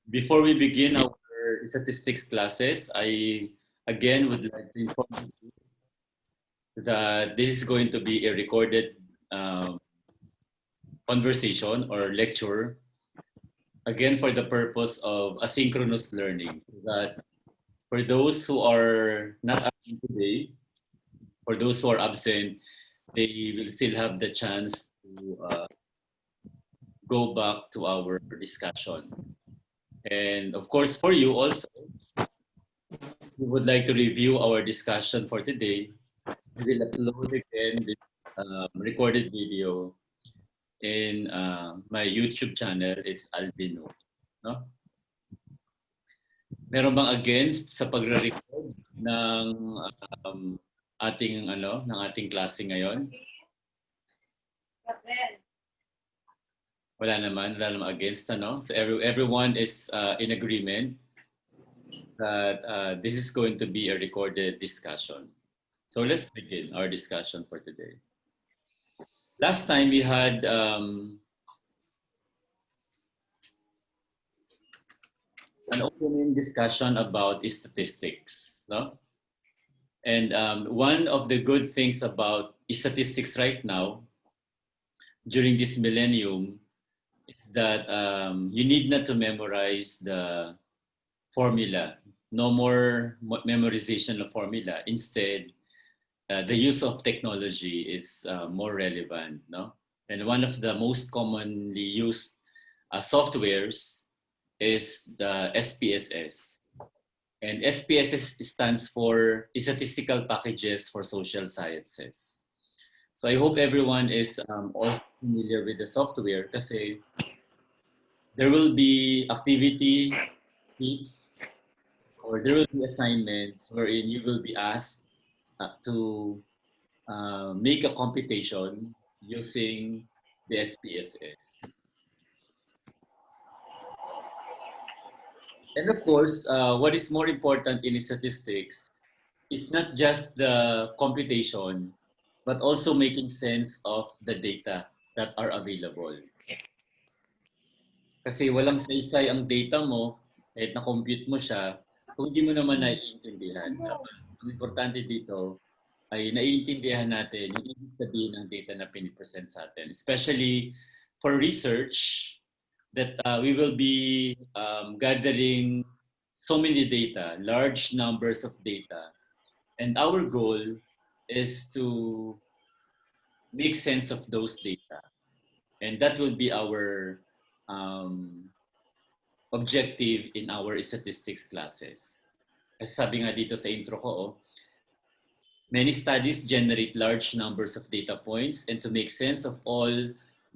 Before we begin our statistics classes, I again would like to inform you that this is going to be a recorded conversation or lecture, again for the purpose of asynchronous learning. So that for those who are not absent today, for those who are absent, they will still have the chance to go back to our discussion. And of course, for you also, we would like to review our discussion for today. We will upload again this recorded video in my YouTube channel. It's Albino. No? Meron bang against sa pagre-record ng um, ating klase ngayon? Wala naman against, ano? So everyone is in agreement that this is going to be a recorded discussion. So let's begin our discussion for today. Last time we had an opening discussion about statistics, no? And one of the good things about statistics right now, during this millennium, is that you need not to memorize the formula. No more memorization of formula. Instead, the use of technology is more relevant, no? And one of the most commonly used softwares is the SPSS. And SPSS stands for Statistical Packages for Social Sciences. So I hope everyone is also familiar with the software kasi there will be activity sheets or there will be assignments wherein you will be asked to make a computation using the SPSS. And of course, what is more important in statistics is not just the computation, but also making sense of the data that are available. Kasi walang saysay ang data mo, kahit na-compute mo siya, kung hindi mo naman naiintindihan. Ang importante dito ay naiintindihan natin yung ibig sabihin ng data na pinipresent sa atin. Especially for research, that we will be gathering so many data, large numbers of data. And our goal is to make sense of those data. And that will be our objective in our statistics classes. Kasi sabi nga dito sa intro ko, many studies generate large numbers of data points, and to make sense of all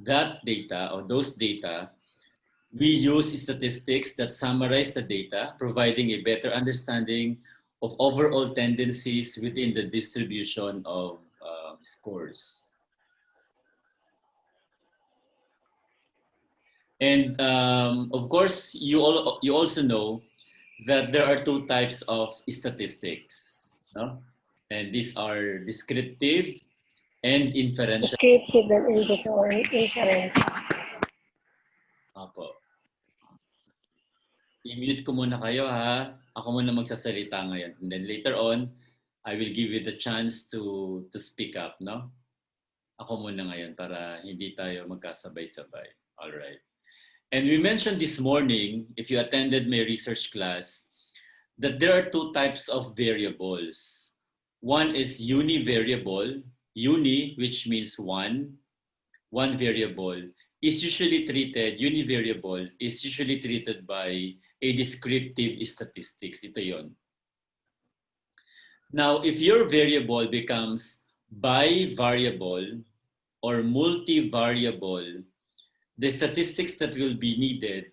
that data or those data, we use statistics that summarize the data, providing a better understanding of overall tendencies within the distribution of scores. And of course, you also know that there are two types of statistics, no? And these are descriptive and inferential. Descriptive and inferential. Apo. I-mute ko muna kayo ha. Ako muna magsasalita ngayon. And then later on, I will give you the chance to speak up, no? Ako muna ngayon para hindi tayo magkasabay-sabay. All right. And we mentioned this morning, if you attended my research class, that there are two types of variables. One is univariable. Uni, which means one variable, is usually treated, univariable, is usually treated by a descriptive statistics. Ito yon. Now, if your variable becomes bivariable or multivariable, the statistics that will be needed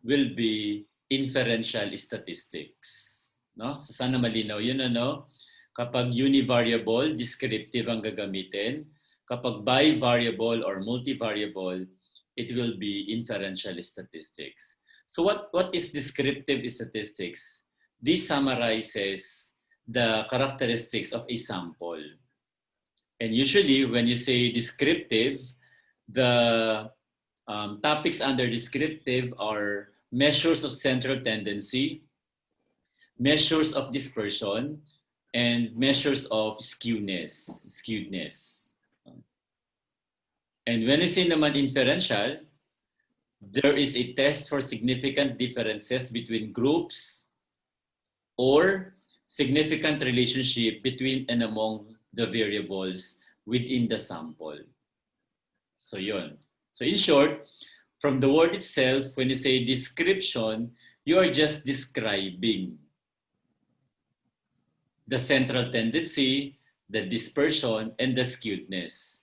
will be inferential statistics. No? So sana malinaw yun, ano? Kapag univariable, descriptive ang gagamitin. Kapag bivariable or multivariable, it will be inferential statistics. So what is descriptive statistics? This summarizes the characteristics of a sample. And usually when you say descriptive, the topics under descriptive are measures of central tendency, measures of dispersion, and measures of skewedness. And when we say naman inferential, there is a test for significant differences between groups or significant relationship between and among the variables within the sample. So yun. So in short, from the word itself, when you say description, you are just describing the central tendency, the dispersion, and the skewedness.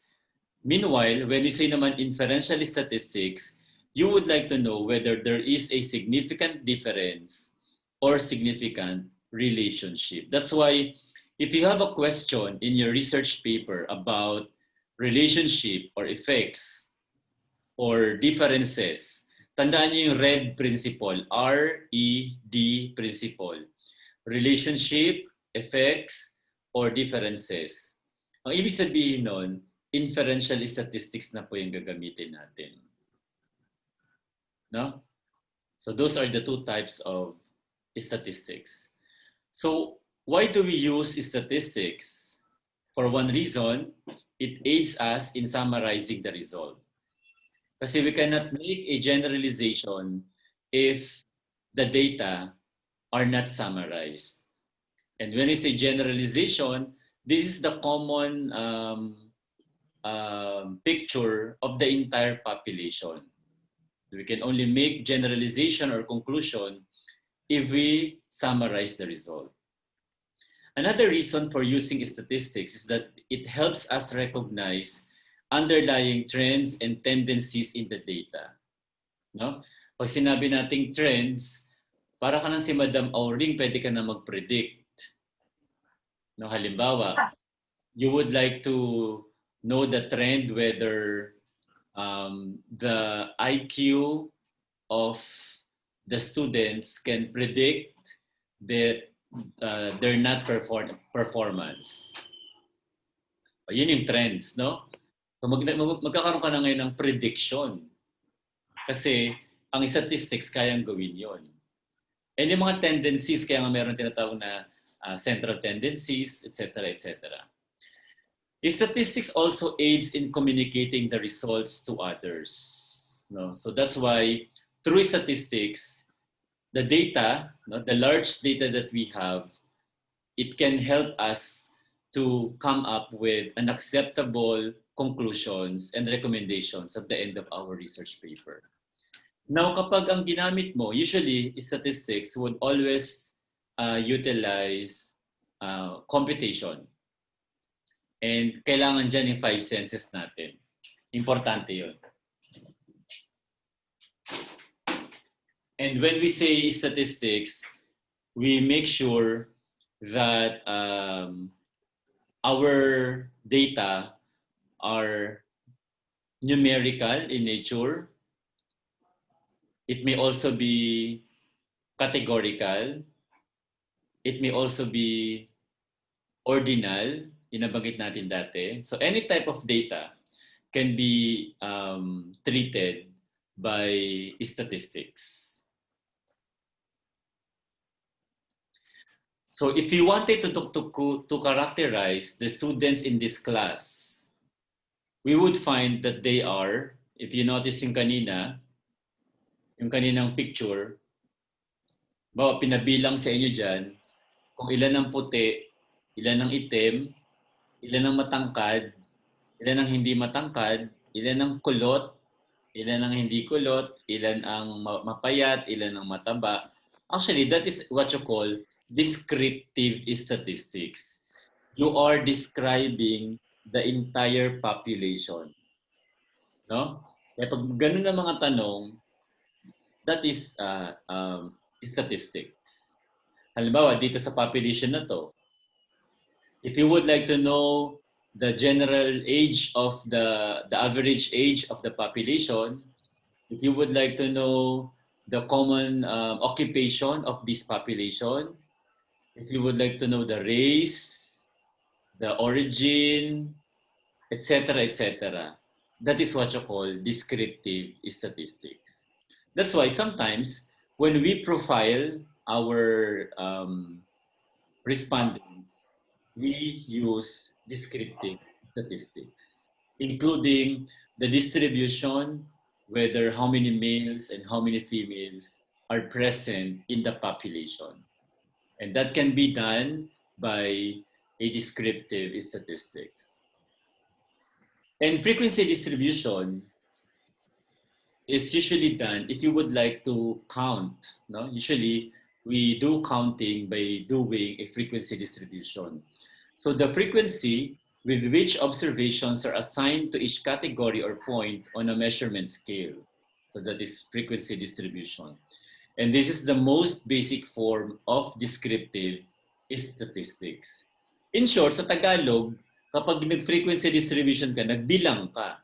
Meanwhile, when you say naman inferential statistics, you would like to know whether there is a significant difference or significant relationship. That's why if you have a question in your research paper about relationship or effects or differences, tandaan niyo yung RED principle, R-E-D principle. Relationship, effects, or differences. Ang ibig sabihin nun, inferential statistics na po yung gagamitin natin. No? So those are the two types of statistics. So why do we use statistics? For one reason, it aids us in summarizing the result. Kasi we cannot make a generalization if the data are not summarized. And when we say generalization, this is the common picture of the entire population. We can only make generalization or conclusion if we summarize the result. Another reason for using statistics is that it helps us recognize underlying trends and tendencies in the data. No? Pag sinabi nating trends, para ka nang si Madam Auring, pwede ka na mag-predict. No, halimbawa, you would like to know the trend whether the IQ of the students can predict their not performance. O, yun yung trends, no? So magkakaroon ka na ngayon ng prediction. Kasi ang statistics kayang gawin yon. And yung mga tendencies, kaya nga meron tinatawag na central tendencies, etc., etc. Statistics also aids in communicating the results to others. No? So that's why through statistics, the data, no, the large data that we have, it can help us to come up with an acceptable conclusions and recommendations at the end of our research paper. Now, kapag ang ginamit mo, usually statistics would always utilize computation. And kailangan dyan yung 5 senses natin. Importante yun. And when we say statistics, we make sure that our data are numerical in nature. It may also be categorical. It may also be ordinal, inabanggit natin dati. So any type of data can be treated by statistics. So if you wanted to characterize the students in this class, we would find that they are, if you notice yung kaninang picture, bawa pinabilang sa inyo dyan, kung ilan ang puti, ilan ang itim, ilan ang matangkad, ilan ang hindi matangkad, ilan ang kulot, ilan ang hindi kulot, ilan ang mapayat, ilan ang mataba. Actually, that is what you call descriptive statistics. You are describing the entire population. No? Kaya pag ganun ang mga tanong, that is statistics. Halimbawa, dito sa population na to, if you would like to know the general age of the average age of the population, if you would like to know the common occupation of this population, if you would like to know the race, the origin, etc., etc., that is what you call descriptive statistics. That's why sometimes when we profile our respondents, we use descriptive statistics, including the distribution, whether how many males and how many females are present in the population. And that can be done by a descriptive statistics. And frequency distribution is usually done if you would like to count. No? Usually, we do counting by doing a frequency distribution. So the frequency with which observations are assigned to each category or point on a measurement scale. So that is frequency distribution. And this is the most basic form of descriptive statistics. In short, sa Tagalog, kapag nag-frequency distribution ka, nagbilang ka.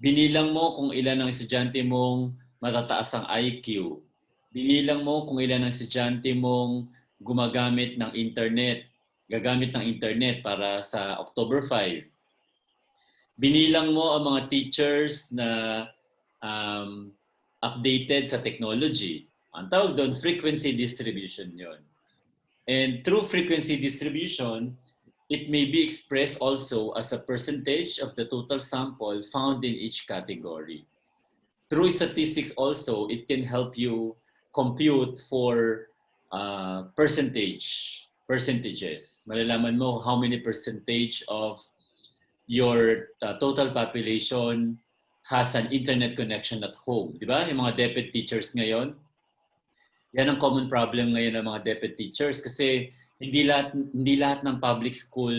Binilang mo kung ilan ang estudyante mong matataas ang IQ. Binilang mo kung ilan ang estudyante mong gumagamit ng internet, gagamit ng internet para sa October 5. Binilang mo ang mga teachers na updated sa technology. Ang tawag doon, frequency distribution yon. And through frequency distribution, it may be expressed also as a percentage of the total sample found in each category. Through statistics also, it can help you compute for percentages. Malalaman mo how many percentage of your total population has an internet connection at home. Di ba? Yung mga DepEd teachers ngayon, yan ang common problem ngayon ng mga DepEd teachers kasi hindi lahat ng public school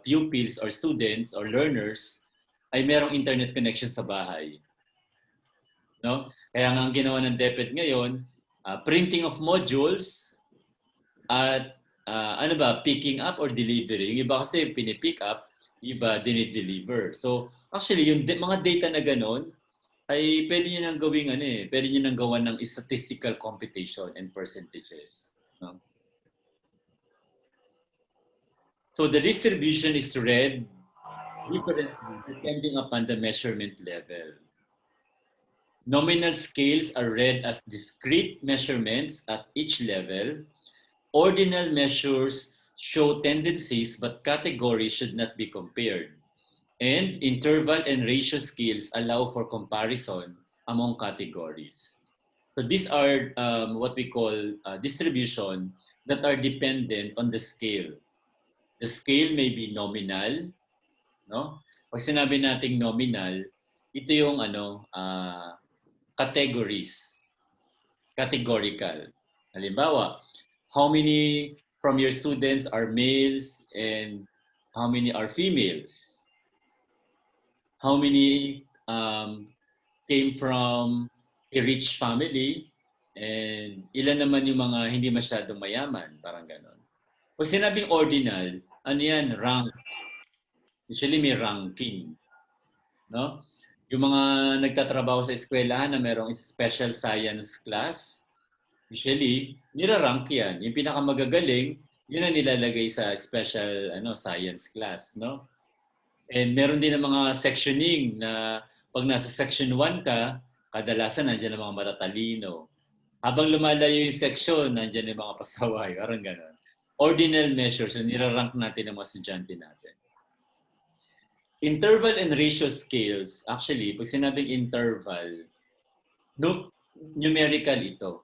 pupils or students or learners ay merong internet connection sa bahay. No? Kaya nga ang ginawa ng DepEd ngayon, printing of modules at picking up or delivering. Yung iba kasi pinipick up, iba dinideliver. So actually yung mga data na ganon ay pwede nyo nang gawing pwede nyo nang gawan ng statistical computation and percentages. No? So the distribution is read differently depending upon the measurement level. Nominal scales are read as discrete measurements at each level. Ordinal measures show tendencies, but categories should not be compared. And interval and ratio scales allow for comparison among categories. So these are what we call distribution that are dependent on the scale. The scale may be nominal, no? Pag sinabi nating nominal, ito yung categories, categorical. Halimbawa, how many from your students are males and how many are females? How many came from a rich family and ilan naman yung mga hindi masyadong mayaman, parang ganon. Pag sinabing ordinal, ano yan? Rank. Usually may ranking. No? Yung mga nagtatrabaho sa eskwelahan na merong special science class, usually, nirarank yan. Yung pinakamagagaling, yun ang nilalagay sa special science class. No? And meron din ng mga sectioning na pag nasa section 1 ka, kadalasan nandiyan ang mga matatalino. Habang lumalayo yung section, nandiyan yung mga pasaway. Parang gano'n. Ordinal measures, so nirarank natin ang mga estudyante natin. Interval and ratio scales, actually, pag sinabing interval, numerical ito.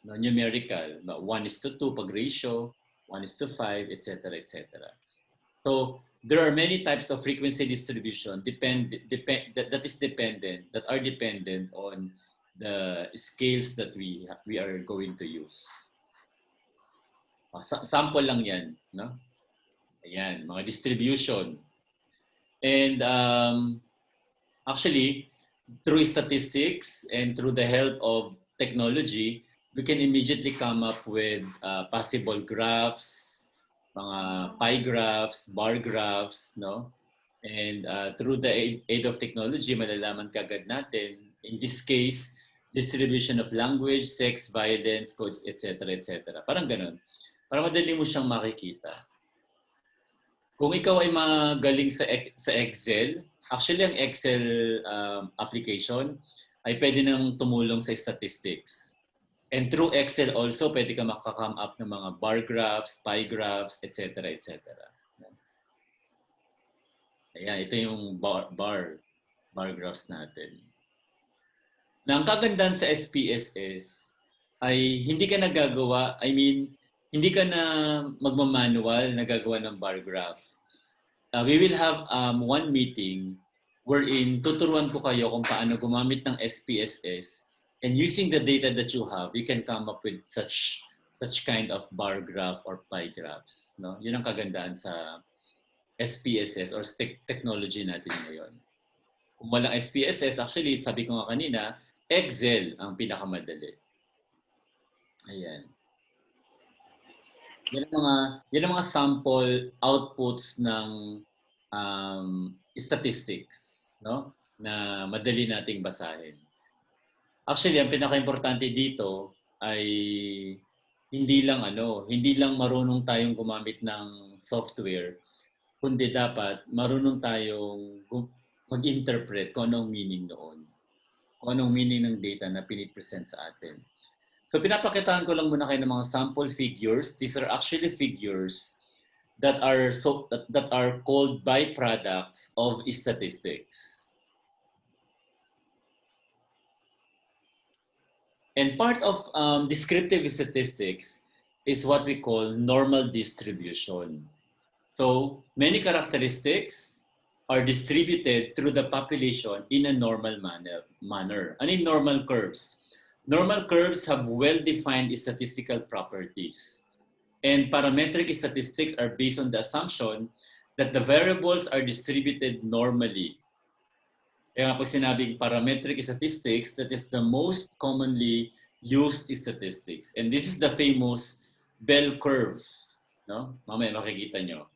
No, numerical. 1:2 pag ratio, 1:5, etc., etc. So, there are many types of frequency distribution that are dependent on the scales that we are going to use. Sample lang yan, no? Ayan, mga distribution. And actually, through statistics and through the help of technology, we can immediately come up with possible graphs, mga pie graphs, bar graphs, no? And through the aid of technology, malalaman kagad natin, in this case, distribution of language, sex, violence, codes, etc., etc. Parang ganun. Para madali mo siyang makikita. Kung ikaw ay magaling sa Excel, actually ang Excel application ay pwede nang tumulong sa statistics. And through Excel also, pwede ka makaka-come up ng mga bar graphs, pie graphs, etc. etc. Ayan, ito yung bar graphs natin. Na ang kagandahan sa SPSS ay hindi ka nagagawa, hindi ka na magmamanual na gagawa ng bar graph. We will have one meeting wherein tuturuan ko kayo kung paano gumamit ng SPSS, and using the data that you have, you can come up with such kind of bar graph or pie graphs. No? Yun ang kagandahan sa SPSS or technology natin ngayon. Kung walang SPSS, actually, sabi ko nga kanina, Excel ang pinakamadali. Ayan. Yan ang mga sample outputs ng statistics, no? Na madali nating basahin. Actually, ang pinaka-importante dito ay hindi lang marunong tayong gumamit ng software, kundi dapat marunong tayong mag-interpret kung anong meaning noon. Kung anong meaning ng data na pinipresent sa atin. So pinapakitaan ko lang muna kayo ng mga sample figures. These are actually figures that are called byproducts of statistics. And part of descriptive statistics is what we call normal distribution. So many characteristics are distributed through the population in a normal manner. Ano yung normal curves? Normal curves have well-defined statistical properties. And parametric statistics are based on the assumption that the variables are distributed normally. Kaya pag sinabing parametric statistics, that is the most commonly used statistics. And this is the famous bell curve. No? Mamaya makikita nyo.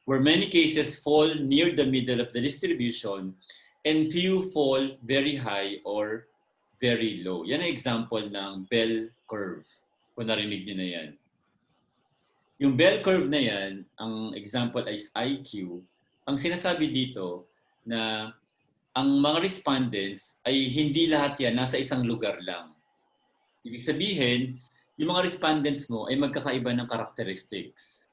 Where many cases fall near the middle of the distribution and few fall very high or very low. Yan ang example ng bell curve. Kung narinig nyo na yan. Yung bell curve na yan, ang example is IQ. Ang sinasabi dito na ang mga respondents ay hindi lahat yan nasa isang lugar lang. Ibig sabihin, yung mga respondents mo ay magkakaiba ng characteristics.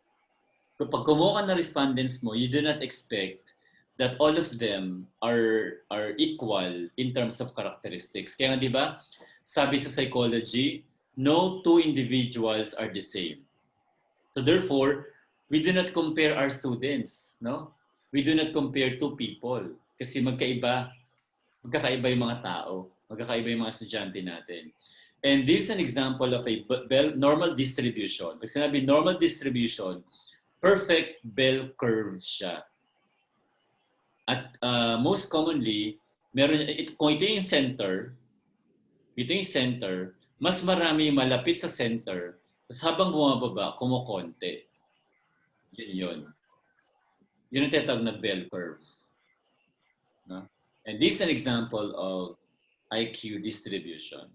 Kapag kumuha ka ng respondents mo, you do not expect that all of them are equal in terms of characteristics. Kaya di ba, sabi sa psychology, no two individuals are the same. So therefore, we do not compare our students, no? We do not compare two people kasi magkakaiba yung mga tao, magkakaiba yung mga estudyante natin. And this is an example of a normal distribution. Pag sinabi normal distribution, perfect bell curve siya. At most commonly, kung ito yung center, mas marami malapit sa center, tapos habang bumababa, kumukonti. Yun. Yun ang tinatawag na bell curve. No? And this is an example of IQ distribution.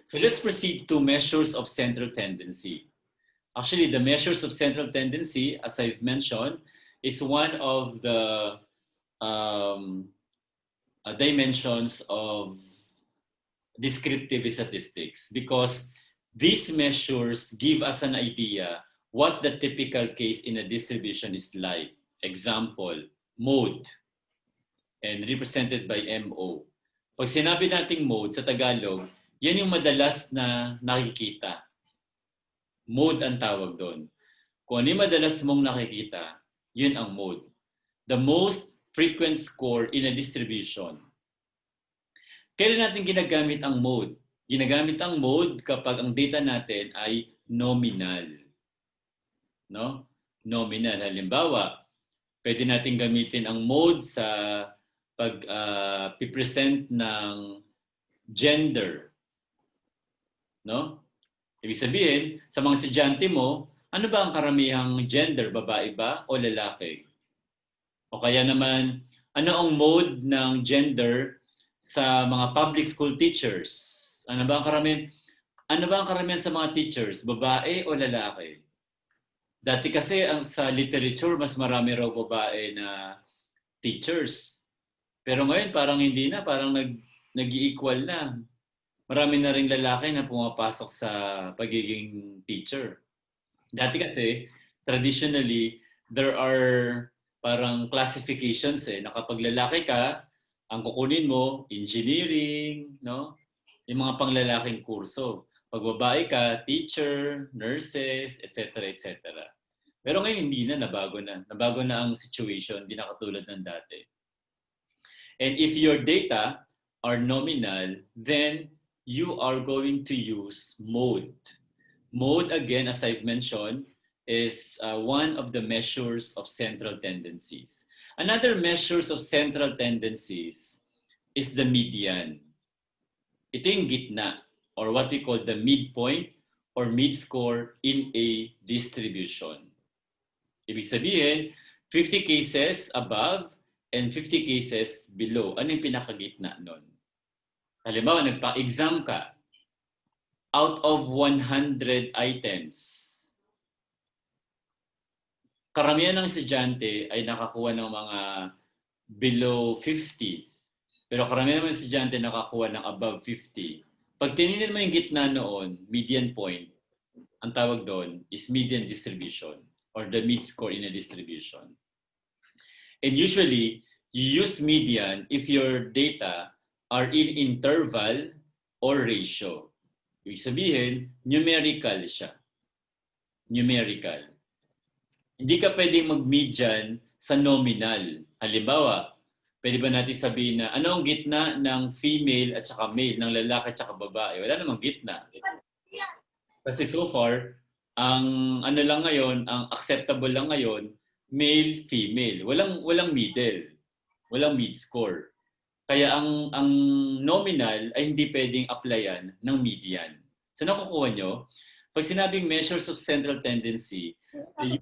So let's proceed to measures of central tendency. Actually, the measures of central tendency, as I've mentioned, is one of the dimensions of descriptive statistics because these measures give us an idea what the typical case in a distribution is like. Example, mode, and represented by MO. Pag sinabi nating mode sa Tagalog, yan yung madalas na nakikita. Mode ang tawag doon. Kung ano yung madalas mong nakikita, yun ang mode. The most frequent score in a distribution. Kailan natin ginagamit ang mode? Ginagamit ang mode kapag ang data natin ay nominal. No? Nominal. Halimbawa, pwede natin gamitin ang mode sa pag-present ng gender. No? Ibig sabihin, sa mga estudyante mo, ano ba ang karamihang gender? Babae ba o lalaki? O kaya naman, ano ang mode ng gender sa mga public school teachers? Ano ba ang karamihan sa mga teachers? Babae o lalaki? Dati kasi sa literature, mas marami raw babae na teachers. Pero ngayon parang hindi na, parang nag-i-equal na. Marami na ring lalaki na pumapasok sa pagiging teacher. Dati kasi, traditionally, there are parang classifications na kapag lalaki ka, ang kukunin mo, engineering, no? Yung mga panglalaking kurso. Pag babae ka, teacher, nurses, etc. etc. Pero ngayon hindi na, nabago na. Nabago na ang situation, hindi na katulad ng dati. And if your data are nominal, then you are going to use mode. Mode, again, as I've mentioned, is one of the measures of central tendencies. Another measures of central tendencies is the median. Ito yung gitna, or what we call the midpoint or mid-score in a distribution. Ibig sabihin, 50 cases above and 50 cases below. Ano yung pinakagitna nun? Halimbawa, nagpa-exam ka, out of 100 items, karamihan ng estudyante ay nakakuha ng mga below 50. Pero karamihan ng estudyante nakakuha ng above 50. Pag tinignan mo yung gitna noon, median point, ang tawag doon is median distribution or the mid-score in a distribution. And usually, you use median if your data are in interval or ratio. Ibig sabihin, numerical siya. Numerical. Hindi ka pwedeng mag-median sa nominal. Halimbawa, pwede ba natin sabihin na ano ang gitna ng female at saka male, ng lalaki at saka babae? Wala namang gitna. Kasi so far, ang ano lang ngayon, ang acceptable lang ngayon, male, female. Walang middle. Walang mid-score. Kaya ang nominal ay hindi pwedeng applyan ng median. So nakukuha nyo, pag sinabing measures of central tendency, the use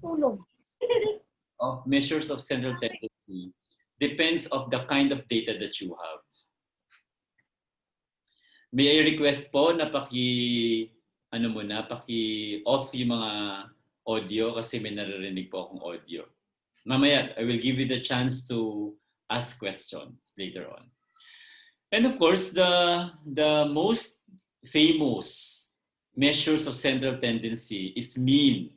of measures of central tendency depends of the kind of data that you have. May I request po na paki-off yung mga audio kasi may naririnig po akong audio. Mamaya, I will give you the chance to ask questions later on. And of course, the most famous measures of central tendency is mean.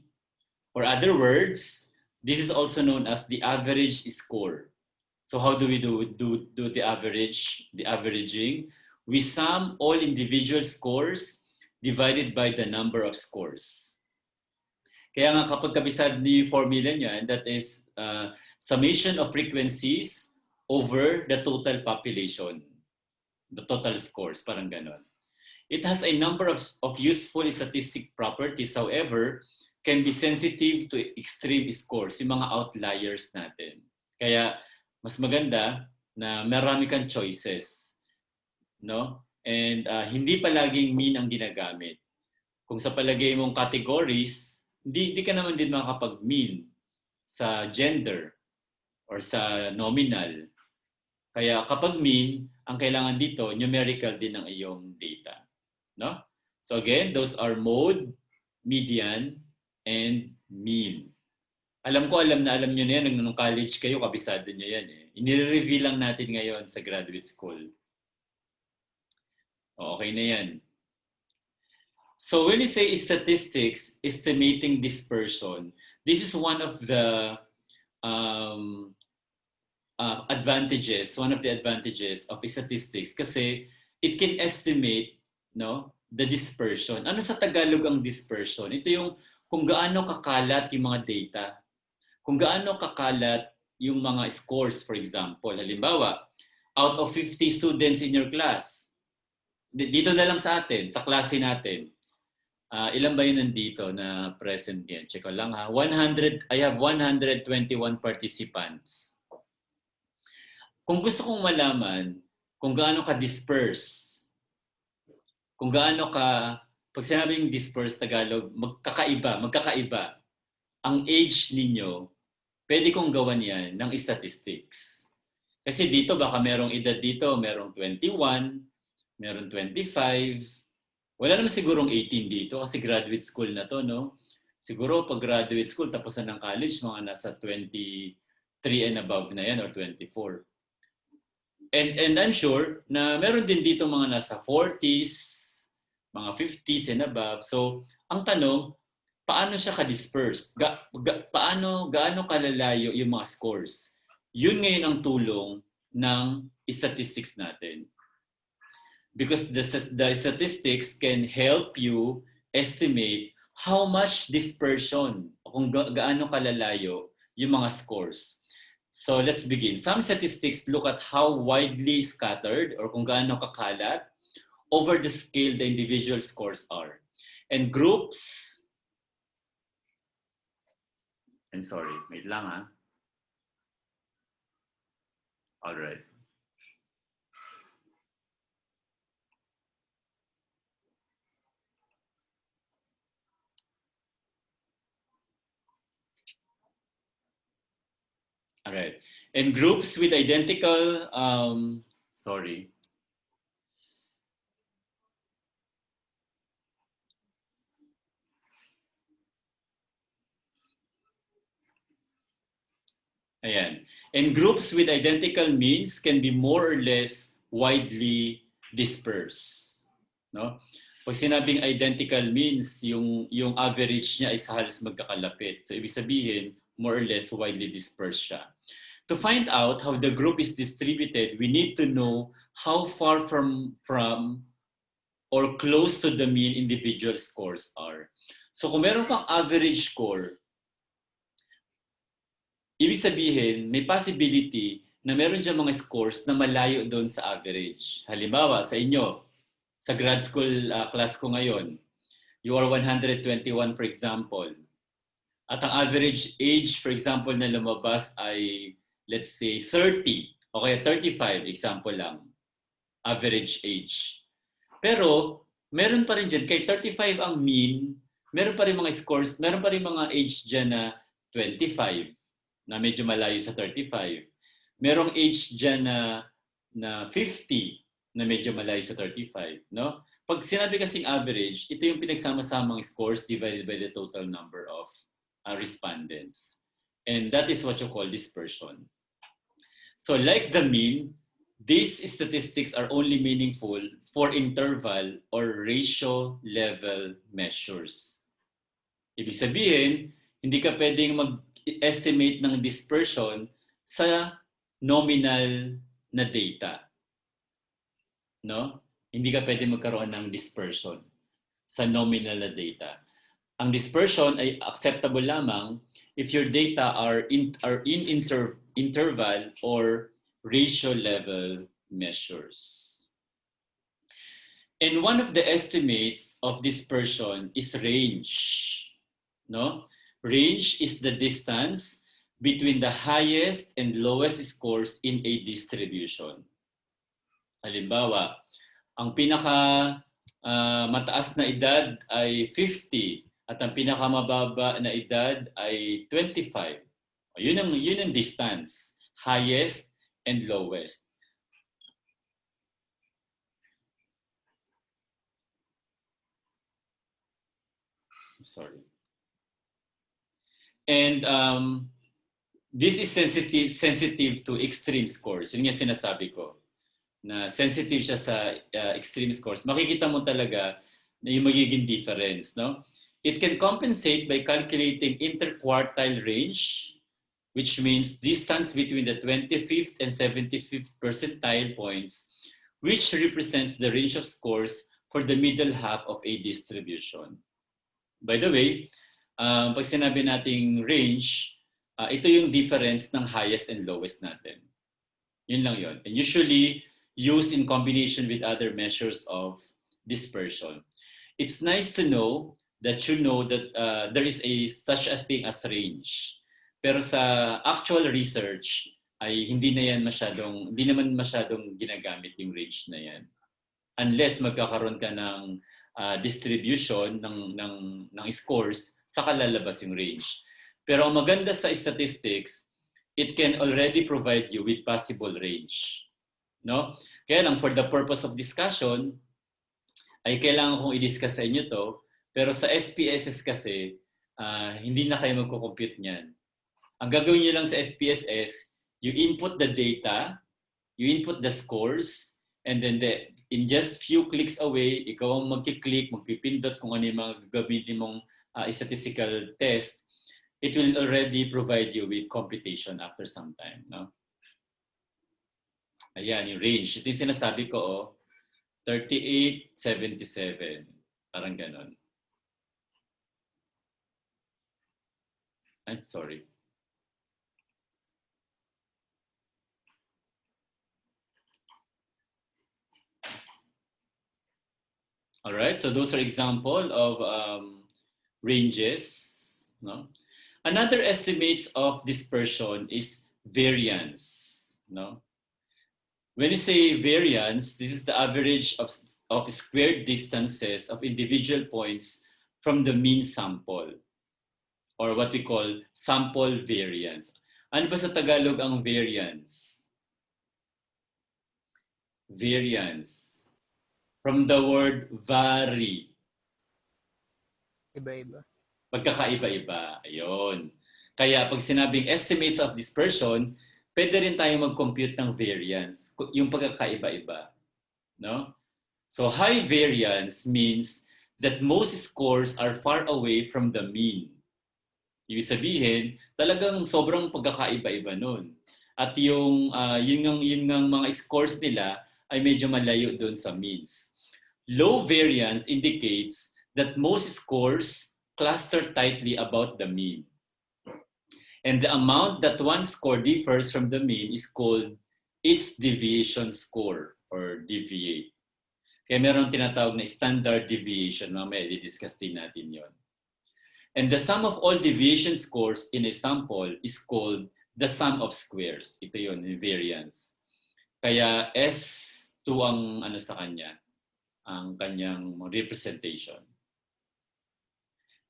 Or other words, this is also known as the average score. So how do we do the averaging? We sum all individual scores divided by the number of scores. Kaya nga kapag kabisado niyo yung formula niyan, that is summation of frequencies over the total population. The total scores, parang ganon. It has a number of useful statistic properties, however, can be sensitive to extreme scores, yung mga outliers natin. Kaya mas maganda na marami kang choices, no? And hindi palaging mean ang ginagamit. Kung sa palagay mong categories, hindi ka naman din makakapag-mean sa gender or sa nominal. Kaya kapag mean, ang kailangan dito, numerical din ang iyong data. No? So again, those are mode, median, and mean. Alam nyo na yan, nung college kayo, kabisado nyo yan. Inire-review lang natin ngayon sa graduate school. Okay na yan. So when you say statistics, estimating dispersion, this is one of the advantages of statistics kasi it can estimate, no, the dispersion. Ano sa Tagalog ang dispersion? Ito yung kung gaano kakalat yung mga data. Kung gaano kakalat yung mga scores, for example. Halimbawa, out of 50 students in your class, dito na lang sa atin, sa klase natin, ilan ba yun nandito na present yan? Check ko lang ha. I have 121 participants. Kung gusto kong malaman kung gaano ka-disperse, kung gaano ka, pag sinabing disperse Tagalog, magkakaiba. Ang age ninyo, pwede kong gawan yan ng statistics. Kasi dito, baka merong edad dito, merong 21, merong 25, wala naman sigurong 18 dito kasi graduate school na to, no? Siguro pag graduate school, tapos na ng college, mga nasa 23 and above na yan or 24. And I'm sure na meron din dito mga nasa 40s, mga 50s and above. So, ang tanong, paano siya ka-disperse? Gaano kalalayo yung mga scores? Yun ngayon ang tulong ng statistics natin. Because the statistics can help you estimate how much dispersion, kung gaano kalalayo yung mga scores. So let's begin. Some statistics look at how widely scattered or kung gaano kakalat over the scale the individual scores are. And groups, I'm sorry, wait lang ha. All right. All right. And groups with identical, sorry. Ayan. And groups with identical means can be more or less widely dispersed. No? Pag sinabing identical means, yung average niya ay halos magkakalapit. So ibig sabihin, more or less widely dispersed siya. To find out how the group is distributed, we need to know how far from or close to the mean individual scores are. So kung meron pang average score, ibig sabihin, may possibility na meron dyan mga scores na malayo doon sa average. Halimbawa, sa inyo, sa grad school class ko ngayon, you are 121 for example. At ang average age, for example, na lumabas ay, let's say, 30 o kaya 35, example lang, average age. Pero, meron pa rin dyan, kay 35 ang mean, meron pa rin mga scores, meron pa rin mga age dyan na 25, na medyo malayo sa 35. Merong age dyan na 50, na medyo malayo sa 35. No? Pag sinabi kasing average, ito yung pinagsama-samang scores divided by the total number of respondents. And that is what you call dispersion. So like the mean, these statistics are only meaningful for interval or ratio level measures. Ibig sabihin, hindi ka pwedeng mag-estimate ng dispersion sa nominal na data. No? Hindi ka pwedeng magkaroon ng dispersion sa nominal na data. Ang dispersion ay acceptable lamang if your data are in interval or ratio level measures. And one of the estimates of dispersion is range. No? Range is the distance between the highest and lowest scores in a distribution. Halimbawa, ang pinaka mataas na edad ay 50 at ang pinakamababa na edad ay 25. Yun ang distance, highest and lowest. Sorry. And this is sensitive to extreme scores. Yun nga sinasabi ko, na sensitive siya sa extreme scores. Makikita mo talaga na yung magiging difference, no? It can compensate by calculating interquartile range, which means distance between the 25th and 75th percentile points, which represents the range of scores for the middle half of a distribution. By the way, pag sinabi nating range, ito yung difference ng highest and lowest natin. Yun lang yun. And usually used in combination with other measures of dispersion. It's nice to know that you know that there is such a thing as range. Pero sa actual research ay hindi naman masyadong ginagamit yung range na yan. Unless magkakaroon ka ng distribution ng scores, saka lalabas yung range. Pero ang maganda sa statistics, it can already provide you with possible range. No? Kaya lang, for the purpose of discussion, ay kailangan kong i-discuss sa inyo to. Pero sa SPSS kasi, hindi na kayo magko-compute niyan. Ang gagawin niyo lang sa SPSS, you input the data You input the scores, and then in just few clicks away, ikaw ang magkiklik, magpipindot kung ano yung mga gagamitin mong statistical test. It will already provide you with computation after some time. No? Ayan, yung range. Ito yung sinasabi ko, 38, 77. Parang ganon. I'm sorry. All right, so those are example of ranges. No? Another estimates of dispersion is variance. No? When you say variance, this is the average of squared distances of individual points from the mean sample, or what we call sample variance. Ano ba sa Tagalog ang variance? Variance. From the word vary. Iba-iba. Pagkakaiba-iba. Ayun. Kaya pag sinabing estimates of dispersion, pwede rin tayo mag-compute ng variance, yung pagkakaiba-iba. No? So high variance means that most scores are far away from the mean. Ibig sabihin, talagang sobrang pagkakaiba-iba nun. At yung mga scores nila ay medyo malayo doon sa means. Low variance indicates that most scores cluster tightly about the mean. And the amount that one score differs from the mean is called its deviation score, or DVA. Kaya meron tinatawag na standard deviation. Mamaya i-discuss din natin yon. And the sum of all deviation scores in a sample is called the sum of squares. Ito yun, variance. Kaya S2 ang sa kanya, ang kanyang representation.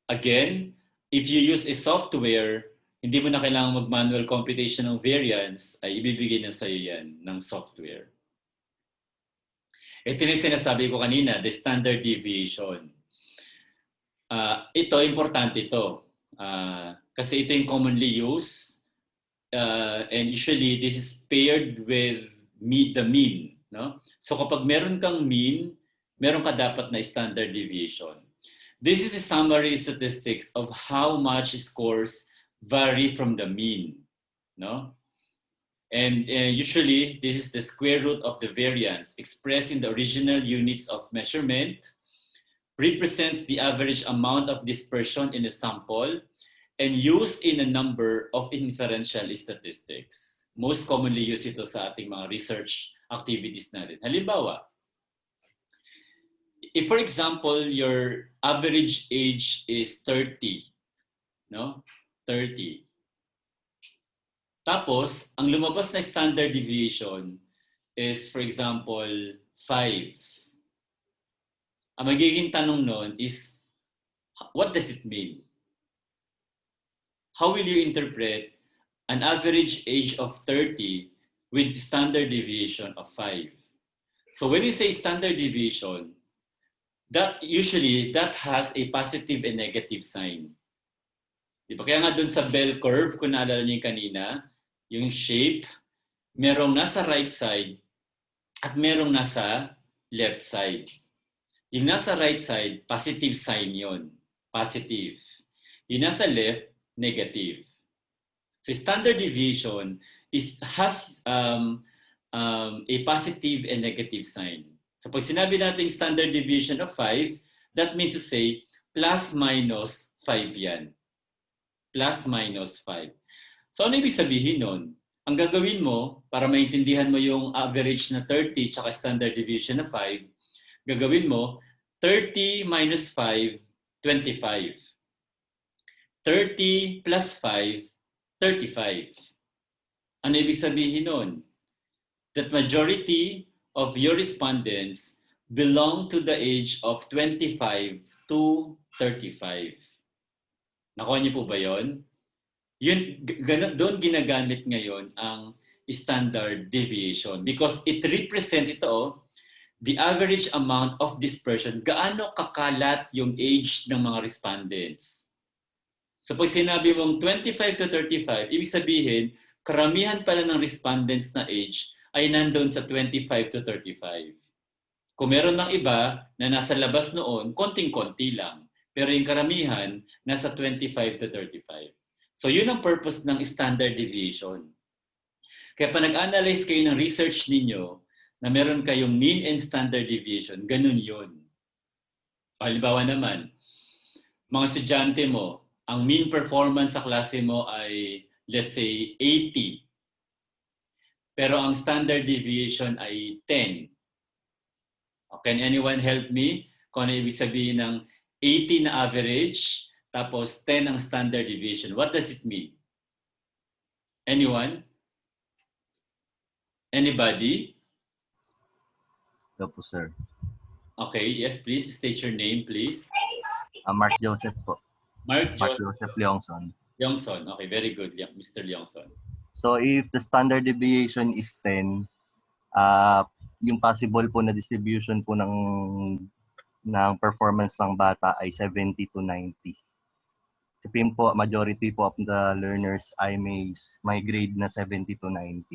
Again, if you use a software, hindi mo na kailangan mag-manual computation ng variance, ay ibibigay na sa'yo yan ng software. Ito yung sinasabi ko kanina, the standard deviation. Ito, importante ito. Kasi ito yung commonly used. And usually, this is paired with the mean. No? So kapag meron kang mean, meron ka dapat na standard deviation. This is a summary statistics of how much scores vary from the mean. No? And usually, this is the square root of the variance expressed in the original units of measurement, represents the average amount of dispersion in a sample, and used in a number of inferential statistics. Most commonly used ito sa ating mga research activities natin. Halimbawa, if for example, your average age is 30, no? 30. Tapos, ang lumabas na standard deviation is, for example, 5. Ang magiging tanong nun is, what does it mean? How will you interpret an average age of 30 with standard deviation of 5? So when we say standard deviation, that has a positive and negative sign. Diba? Kaya nga dun sa bell curve, kung naalala niyo kanina, yung shape, merong nasa right side at merong nasa left side. Yung nasa right side, positive sign yon, positive. Yung nasa left, negative. So standard deviation has a positive and negative sign. So pag sinabi natin standard deviation of 5, that means to say plus minus 5 yan. Plus minus 5. So ano ibig sabihin nun? Ang gagawin mo, para maintindihan mo yung average na 30 tsaka standard deviation na 5, gagawin mo 30 minus 5, 25. 30 plus 5, 35. Ano ibig sabihin nun? That majority of your respondents belong to the age of 25 to 35. Nakuha niyo po ba yun? Doon ginagamit ngayon ang standard deviation because it represents the average amount of dispersion. Gaano kakalat yung age ng mga respondents. So pag sinabi mong 25 to 35, ibig sabihin, karamihan pala ng respondents na age ay nandun sa 25 to 35. Kung meron ng iba na nasa labas noon, konting-konti lang. Pero yung karamihan, nasa 25 to 35. So yun ang purpose ng standard deviation. Kaya pa nag-analyze kayo ng research ninyo na meron kayong mean and standard deviation, ganun yun. Halimbawa naman, mga estudyante mo, ang mean performance sa klase mo ay, let's say, 80. Pero ang standard deviation ay 10. Can anyone help me kung ano ibig sabihin ng 80 na average tapos 10 ang standard deviation? What does it mean? Anyone? Anybody? Hello po, sir. Okay, yes, please. State your name, please. Mark Joseph po. Mark Mark Joseph Joseph Leongson. Leongson. Okay, very good, Mr. Leongson. So if the standard deviation is 10, yung possible po na distribution po ng performance ng bata ay 70 to 90. Sabihin po, majority po of the learners ay may grade na 70 to 90.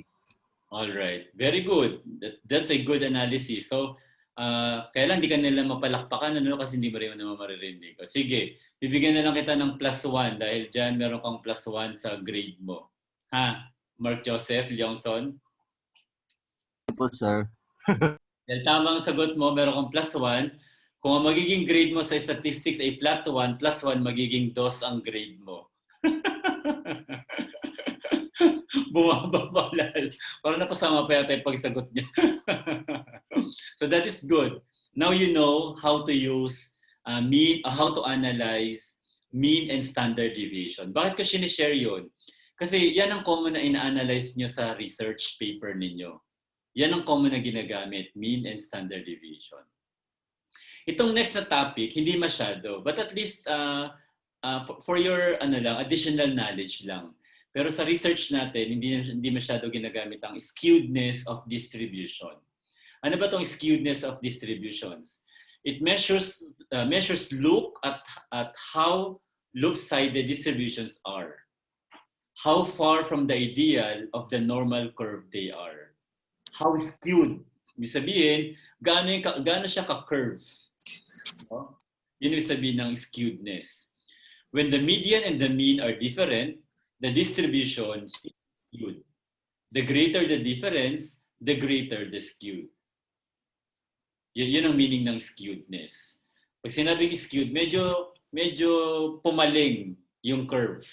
All right. Very good. That's a good analysis. So, kaya lang di ka nila mapalakpakan kasi hindi mo rin naman maririnig. Sige, bibigyan na lang kita ng +1 dahil dyan meron kang +1 sa grade mo. Ha? Mark Joseph Leongson? Po, sir. Dahil tamang sagot mo, meron kang +1. Kung ang magiging grade mo sa statistics ay flat 1, +1, magiging 2 ang grade mo. Bumababa lalo. Parang napasama pa yata yung pagsagot niya. So that is good. Now you know how to use how to analyze mean and standard deviation. Bakit ko sinishare yun? Kasi yan ang common na ina-analyze nyo sa research paper ninyo. Yan ang common na ginagamit, mean and standard deviation. Itong next na topic, hindi masyado, but at least for your additional knowledge lang. Pero sa research natin, hindi masyado ginagamit ang skewedness of distribution. Ano ba itong skewedness of distributions? It measures look at how lopsided distributions are. How far from the ideal of the normal curve they are. How skewed. Ibig sabihin, gaano siya ka-curve. No? Yun ibig sabihin ng skewedness. When the median and the mean are different, the distribution is skewed. The greater the difference, the greater the skew. Yun ang meaning ng skewedness. Pag sinabing skewed, medyo pumaling yung curve.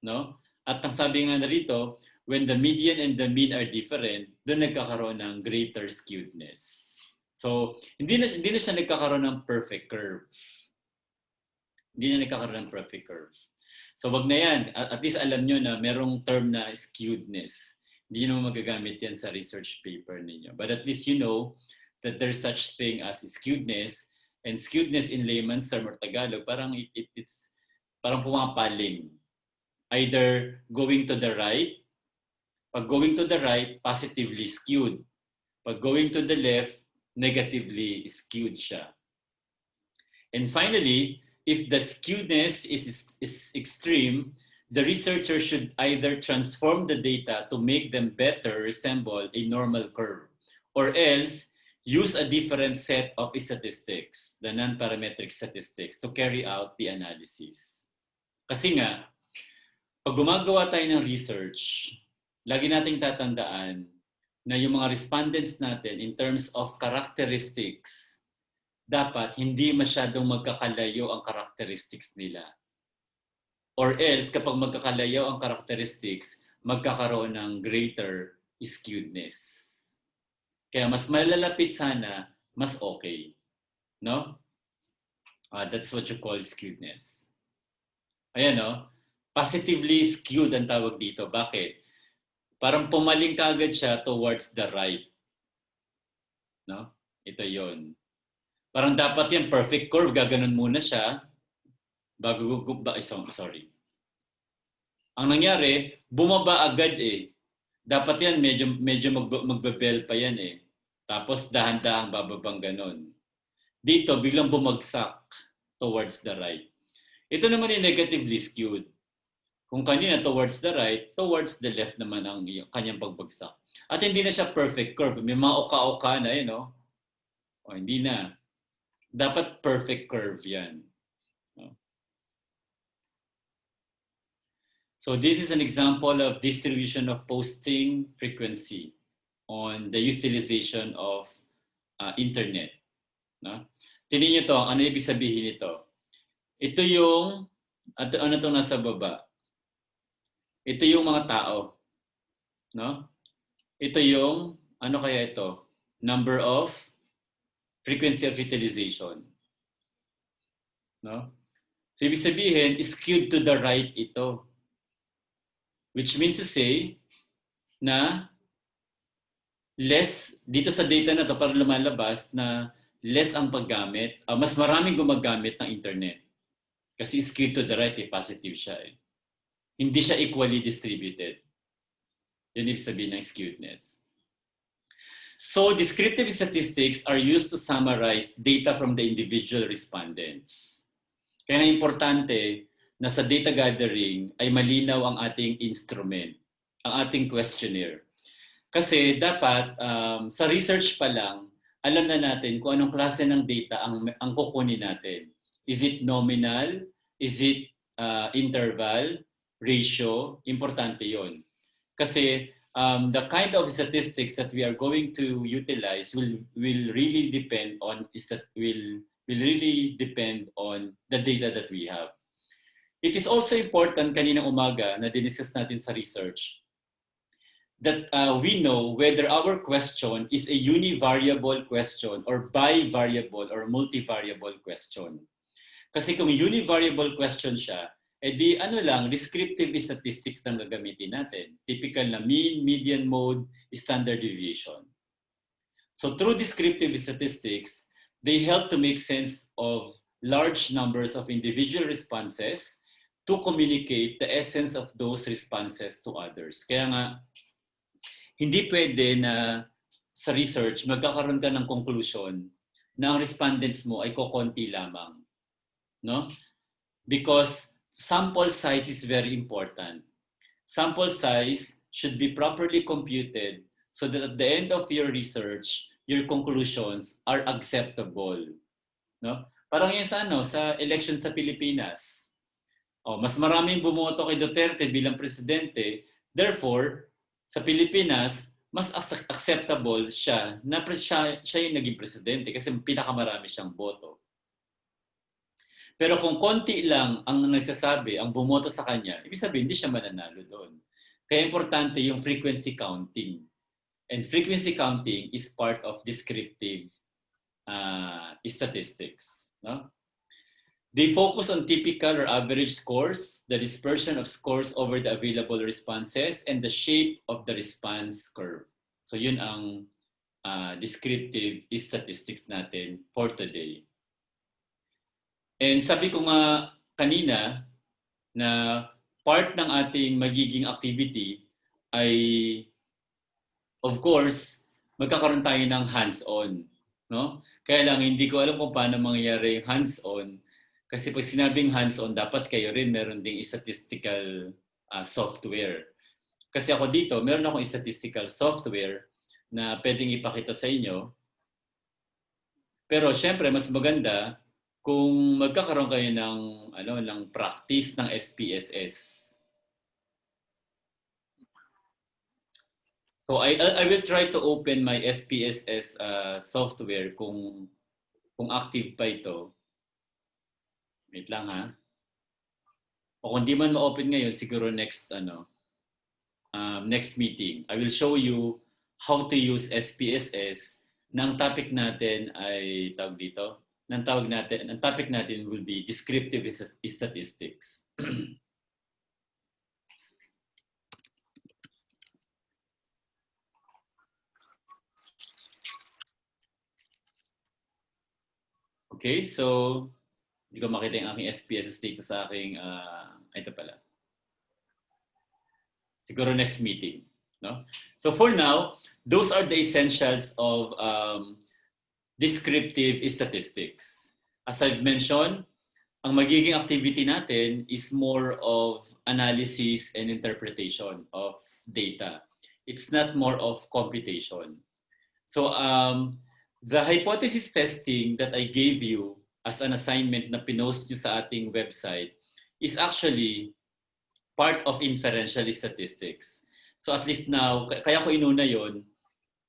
No? At ang sabi nga narito, when the median and the mean are different, doon nagkakaroon ng greater skewedness. So, hindi na siya nagkakaroon ng perfect curve. Hindi na nagkakaroon ng perfect curve. So, wag na yan. At least alam nyo na merong term na skewedness. Hindi nyo magagamit yan sa research paper ninyo. But at least you know that there's such thing as skewedness. And skewedness in layman's term or Tagalog, parang it's parang pumapaling. Either going to the right. Pag going to the right, positively skewed. Pag going to the left, negatively skewed siya. And finally, if the skewness is extreme, the researcher should either transform the data to make them better resemble a normal curve, or else use a different set of statistics, the non-parametric statistics, to carry out the analysis. Kasi nga, pag gumagawa tayo ng research, lagi nating tatandaan na yung mga respondents natin in terms of characteristics, dapat hindi masyadong magkakalayo ang characteristics nila. Or else, kapag magkakalayo ang characteristics, magkakaroon ng greater skewedness. Kaya mas malalapit sana, mas okay. No? That's what you call skewedness. Ayan, no? Positively skewed ang tawag dito. Bakit? Parang pumaling kagad siya towards the right. No? Ito yon. Parang dapat yan, perfect curve, gaganon muna siya. Sorry. Ang nangyari, bumaba agad eh. Dapat yan, medyo magbabel pa yan eh. Tapos dahan-dahang bababang ganon. Dito, biglang bumagsak towards the right. Ito naman yung negatively skewed. Kung kanina towards the right, towards the left naman ang kanyang pagbagsak. At hindi na siya perfect curve. May mga oka-oka na yun, no? O, hindi na. Dapat perfect curve yan. No? So this is an example of distribution of posting frequency on the utilization of internet. No? Tingnan nyo to, ano ibig sabihin nito? Ito yung, ano itong nasa baba? Ito yung mga tao. No? Ito yung, ano kaya ito? Number of frequency of utilization. No? So ibig sabihin, skewed to the right ito. Which means to say na less, dito sa data na to para lumalabas na less ang paggamit, mas maraming gumagamit ng internet. Kasi skewed to the right, positive siya. Hindi siya equally distributed. Yan ibig sabihin ng skewedness. So descriptive statistics are used to summarize data from the individual respondents. Kaya importante na sa data gathering ay malinaw ang ating instrument, ang ating questionnaire. Kasi dapat sa research pa lang, alam na natin kung anong klase ng data ang kukunin natin. Is it nominal? Is it interval? Ratio? Importante yon. Kasi the kind of statistics that we are going to utilize will really depend on the data that we have. It is also important kaninang umaga na diniscuss natin sa research that we know whether our question is a univariable question or bivariable or multivariable question. Kasi kung univariable question siya, edi ano lang, descriptive statistics lang gagamitin natin. Typical na mean, median, mode, standard deviation. So through descriptive statistics, they help to make sense of large numbers of individual responses to communicate the essence of those responses to others. Kaya nga, hindi pwede na sa research magkakaroon ka ng conclusion na ang respondents mo ay kokonti lamang. No? Because sample size is very important. Sample size should be properly computed so that at the end of your research, your conclusions are acceptable. No? Parang yan sa election sa Pilipinas. Mas maraming bumoto kay Duterte bilang presidente. Therefore, sa Pilipinas, mas acceptable siya na siya yung naging presidente kasi pinakamarami siyang boto. Pero kung konti lang ang nagsasabi, ang bumoto sa kanya, ibig sabihin hindi siya mananalo doon. Kaya importante yung frequency counting. And frequency counting is part of descriptive statistics. No? They focus on typical or average scores, the dispersion of scores over the available responses, and the shape of the response curve. So yun ang descriptive statistics natin for today. And sabi ko nga kanina na part ng ating magiging activity ay, of course, magkakaroon tayo ng hands-on. No? Kaya lang hindi ko alam kung paano mangyayari yung hands-on. Kasi pag sinabing hands-on, dapat kayo rin meron ding statistical software. Kasi ako dito, meron akong statistical software na pwedeng ipakita sa inyo. Pero syempre, mas maganda kung magkakaroon kayo ng practice ng SPSS. So I will try to open my SPSS software kung active pa ito. Wait lang ha. O kung di man ma-open ngayon, siguro next meeting, I will show you how to use SPSS. Ang topic natin ay ang topic natin will be descriptive statistics. Okay, so hindi ko makita yung aking SPSS dito sa aking, ito pala. Siguro next meeting. No? So for now, those are the essentials of descriptive statistics. As I've mentioned, ang magiging activity natin is more of analysis and interpretation of data. It's not more of computation. So the hypothesis testing that I gave you as an assignment na pinost nyo sa ating website is actually part of inferential statistics. So at least now, kaya ko inuna yon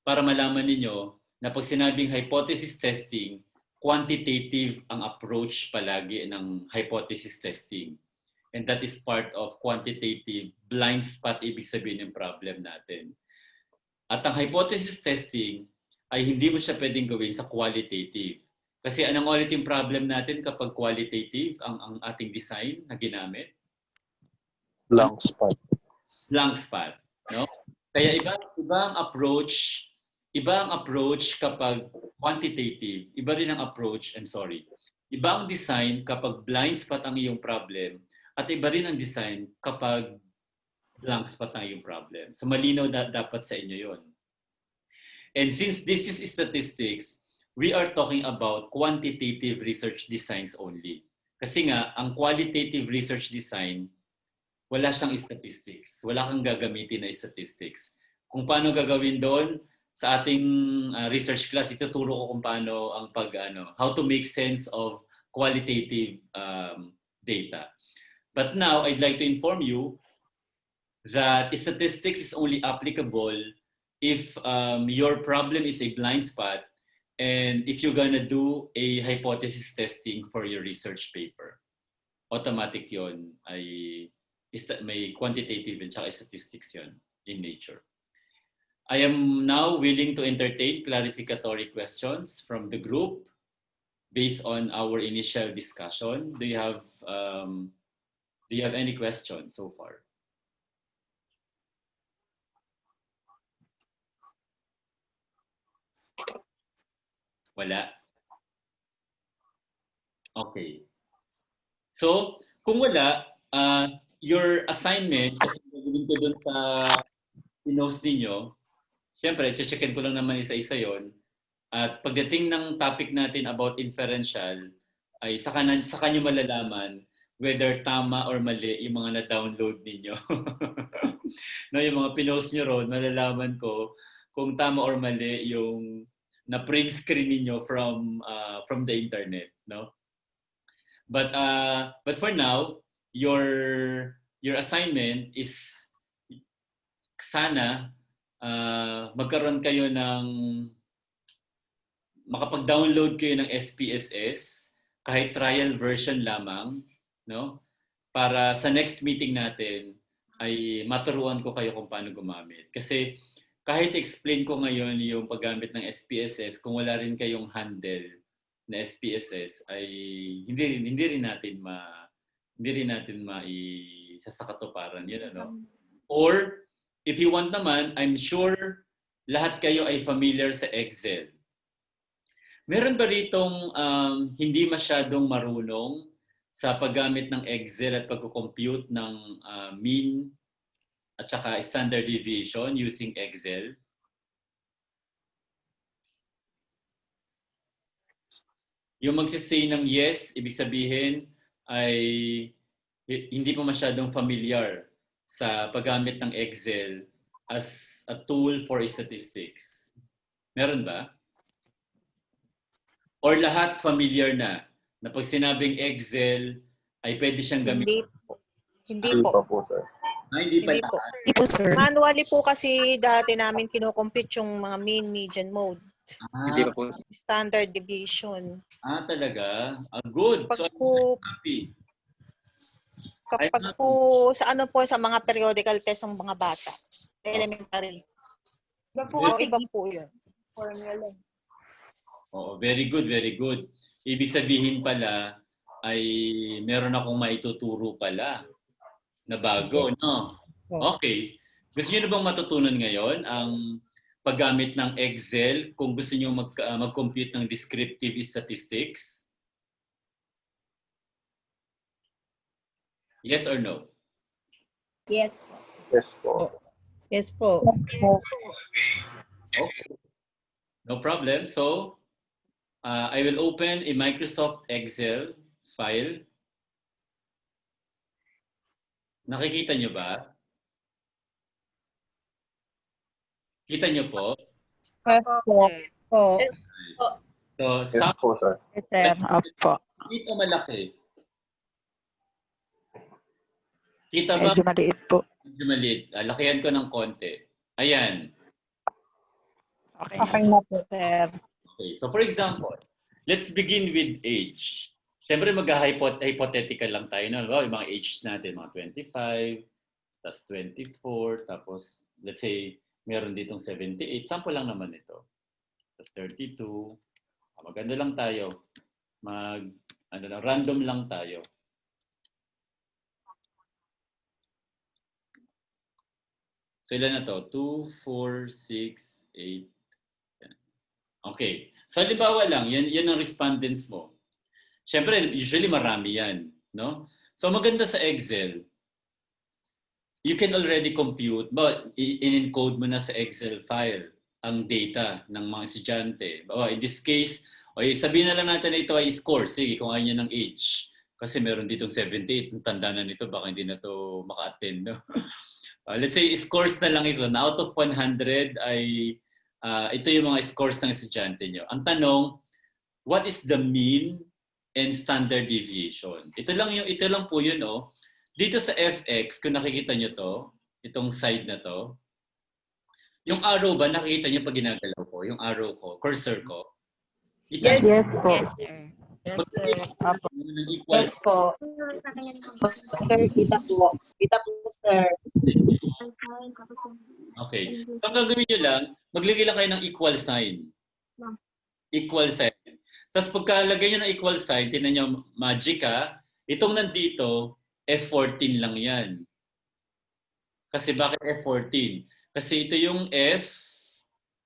para malaman ninyo na pag sinabing hypothesis testing, quantitative ang approach palagi ng hypothesis testing. And that is part of quantitative blind spot, ibig sabihin ng problem natin. At ang hypothesis testing ay hindi mo siya pwedeng gawin sa qualitative. Kasi anong ulit yung problem natin kapag qualitative ang ating design na ginamit? Blank spot. Blank spot, no? Kaya iba ang approach kapag quantitative, iba rin ang approach, iba ang design kapag blind spot ang iyong problem at iba rin ang design kapag blank spot ang iyong problem. So malinaw na dapat sa inyo yon. And since this is statistics, we are talking about quantitative research designs only. Kasi nga, ang qualitative research design, wala siyang statistics. Wala kang gagamitin na statistics. Kung paano gagawin doon, sa ating research class, ituturo ko kung paano ang how to make sense of qualitative data. But now, I'd like to inform you that statistics is only applicable if your problem is a blind spot and if you're gonna do a hypothesis testing for your research paper. Automatic yon ay may quantitative and statistics yon in nature. I am now willing to entertain clarificatory questions from the group based on our initial discussion. Do you have any questions so far? Wala? Okay. So, kung wala, your assignment, kasi gagawin ko dun sa pinost ninyo, siyempre, checkin ko lang naman isa-isa yon. At pagdating ng topic natin about inferential, ay saka nyo malalaman whether tama or mali yung mga na-download ninyo. No, yung mga pinost nyo ron, malalaman ko kung tama or mali yung na print screen niyo from the internet, no? But for now, your assignment is sana magkaroon kayo ng makapag-download kayo ng SPSS kahit trial version lamang, no? Para sa next meeting natin ay maturuan ko kayo kung paano gumamit. Kasi kahit explain ko ngayon yung paggamit ng SPSS, kung wala rin kayong handle na SPSS ay hindi rin natin maisasakatuparan yun, ano? Or if you want naman, I'm sure lahat kayo ay familiar sa Excel. Meron ba ritong hindi masyadong marunong sa paggamit ng Excel at pagko-compute ng mean at saka standard deviation using Excel? Yung magsisay ng yes, ibig sabihin ay hindi pa masyadong familiar sa paggamit ng Excel as a tool for statistics. Meron ba? Or lahat familiar na pag sinabing Excel ay pwede siyang gamitin? Hindi po. Sir. Hindi pa po. sir. Manually po kasi dati namin kinocompute yung mga mean, median, mode. Hindi pa po. Standard deviation. Talaga? Good. So, I'm happy. Kapag po sa sa mga periodical test ng mga bata, elementary. Iba po O kasi iba po yun. formula. Oh, very good, very good. Ibig sabihin pala ay meron akong maituturo pala na bago, no? Okay. Gusto niyo na bang matutunan ngayon ang paggamit ng Excel kung gusto niyo mag-compute ng descriptive statistics? Yes or no? Yes. Yes po. Yes po. Okay. No problem. So, I will open a Microsoft Excel file. Nakikita niyo ba? Kita nyo po? Opo. Po. So, Yes sum po, sir. Yes, sir. Opo. maliit o malaki? Kita ba? Medyo maliit po. Medyo maliit. Lakihan ko ng konti. Ayan. Okay. Okay na po. Sir. Okay. So for example, let's begin with age. Siyempre mag-hypothetical lang tayo. No? Yung mga age natin, mga 25, tapos 24, tapos let's say meron ditong 78. Sample lang naman ito. Tapos 32. Maganda lang tayo. Random lang tayo. So ilan na to? 2, 4, 6, 8. Okay. So halimbawa lang, yan ang respondents mo. Siyempre, usually marami yan. No? So maganda sa Excel, you can already compute, but in-encode mo na sa Excel file ang data ng mga estudyante. In this case, sabihin na lang natin na ito ay score. Sige, kung ayaw niya ng age. Kasi meron ditong 78. Yung tanda na nito, baka hindi na to maka-attend. No? Let's say, scores na lang ito. Na out of 100 ay ito yung mga scores ng estudyante nyo. Ang tanong, what is the mean and standard deviation? Ito lang po yun, oh. Dito sa FX, kung nakikita nyo to, itong side na to, yung arrow ba, nakikita nyo pag ginagalaw ko? Yung arrow ko, cursor ko? Yes. Yes po. Yes, sir. Opo. Yes po. Sir, kita po. Kita po, sir. Okay. So, ang gagawin nyo lang, maglagay lang kayo ng equal sign. Equal sign. Tapos pagkalagay nyo ng equal sign, tinan nyo, magic ha, itong nandito, F14 lang yan. Kasi bakit F14? Kasi ito yung F,